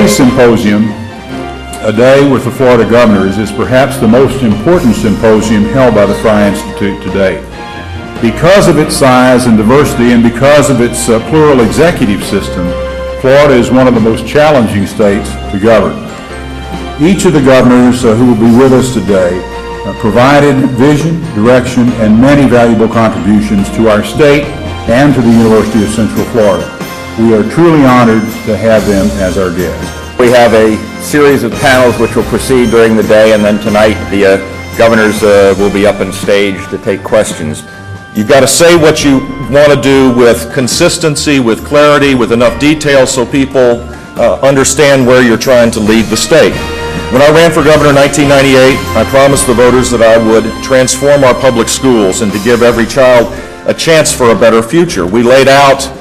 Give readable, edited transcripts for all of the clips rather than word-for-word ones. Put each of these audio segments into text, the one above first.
Today's symposium, A Day with the Florida Governors, is perhaps the most important symposium held by the Frey Institute today. Because of its size and diversity and because of its plural executive system, Florida is one of the most challenging states to govern. Each of the governors who will be with us today provided vision, direction, and many valuable contributions to our state and to the University of Central Florida. We are truly honored to have them as our guests. We have a series of panels which will proceed during the day, and then tonight the governors will be up on stage to take questions. You've got to say what you want to do with consistency, with clarity, with enough detail so people understand where you're trying to lead the state. When I ran for governor in 1998, I promised the voters that I would transform our public schools and to give every child a chance for a better future. We laid out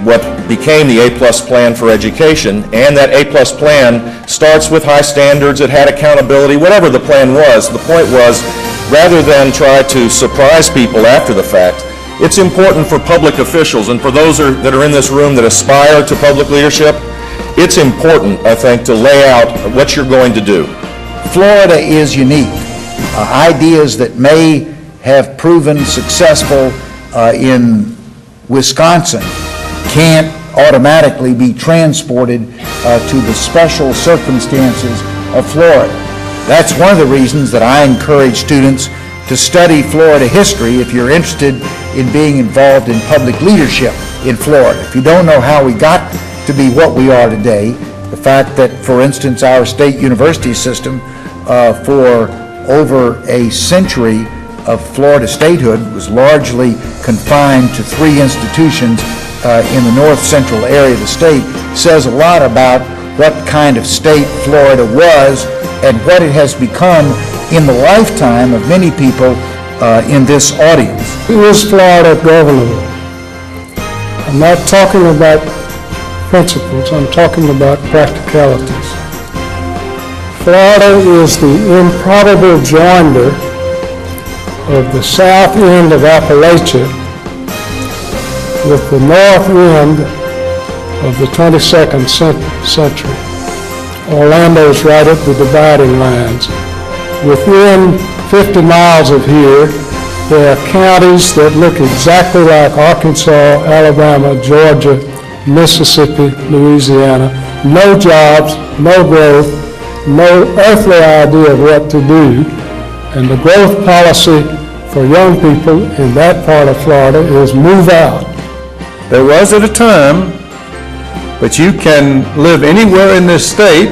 what became the A+ plan for education, and that A+ plan starts with high standards. It had accountability, whatever the plan was. The point was, rather than try to surprise people after the fact, it's important for public officials and for those that are in this room that aspire to public leadership, it's important, I think, to lay out what you're going to do. Florida is unique. Ideas that may have proven successful in Wisconsin can't automatically be transported to the special circumstances of Florida. That's one of the reasons that I encourage students to study Florida history if you're interested in being involved in public leadership in Florida. If you don't know how we got to be what we are today, the fact that, for instance, our state university system for over a century of Florida statehood was largely confined to 3 institutions in the north central area of the state, says a lot about what kind of state Florida was and what it has become in the lifetime of many people in this audience. Who is Florida governable? I'm not talking about principles, I'm talking about practicalities. Florida is the improbable joinder of the south end of Appalachia with the north end of the 22nd century. Orlando's right at the dividing lines. Within 50 miles of here, there are counties that look exactly like Arkansas, Alabama, Georgia, Mississippi, Louisiana. No jobs, no growth, no earthly idea of what to do. And the growth policy for young people in that part of Florida is move out. There was at a time, but you can live anywhere in this state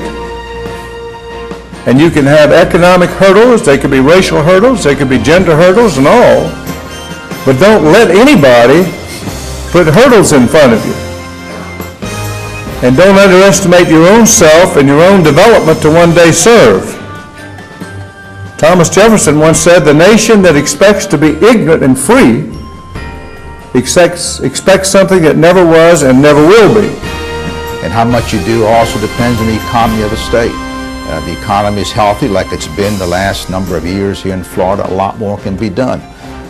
and you can have economic hurdles, they could be racial hurdles, they could be gender hurdles and all, but don't let anybody put hurdles in front of you. And don't underestimate your own self and your own development to one day serve. Thomas Jefferson once said, "The nation that expects to be ignorant and free expects something that never was and never will be." And how much you do also depends on the economy of the state. The economy is healthy like it's been the last number of years here in Florida. A lot more can be done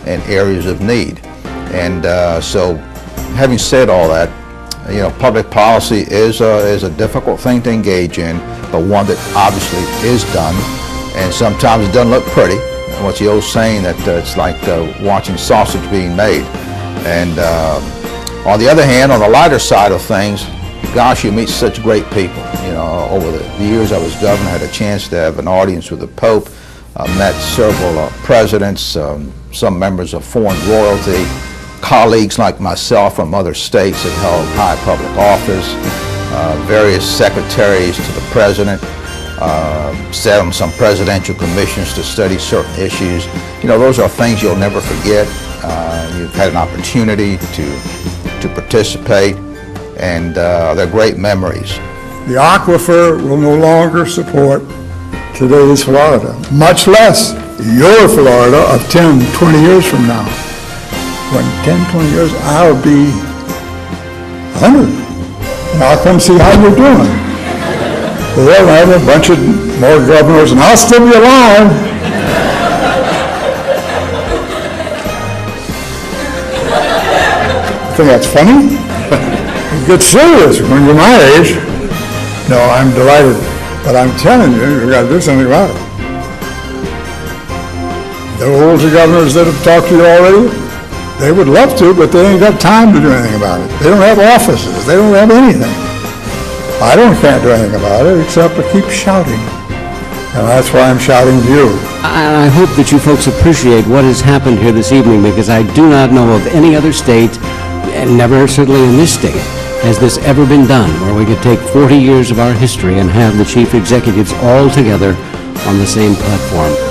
in areas of need. And so having said all that, you know, public policy is a difficult thing to engage in, but one that obviously is done. And sometimes it doesn't look pretty. What's the old saying that it's like watching sausage being made. And on the other hand, on the lighter side of things, gosh, you meet such great people. You know, over the years I was governor, I had a chance to have an audience with the Pope, met several presidents, some members of foreign royalty, colleagues like myself from other states that held high public office, various secretaries to the president, sat on some presidential commissions to study certain issues. You know, those are things you'll never forget. You've had an opportunity to participate, and they're great memories. The aquifer will no longer support today's Florida, much less your Florida of 10, 20 years from now. When 10, 20 years, I'll be 100, and I'll come see how you're doing. They'll have a bunch of more governors, and I'll still be alive. I think that's funny. It gets serious when you're my age. No, I'm delighted, but I'm telling you, you've got to do something about it. The older governors that have talked to you already, they would love to, but they ain't got time to do anything about it. They don't have offices. They don't have anything. I can't do anything about it except to keep shouting. And that's why I'm shouting to you. I hope that you folks appreciate what has happened here this evening, because I do not know of any other state, and never certainly in this state, has this ever been done, where we could take 40 years of our history and have the chief executives all together on the same platform.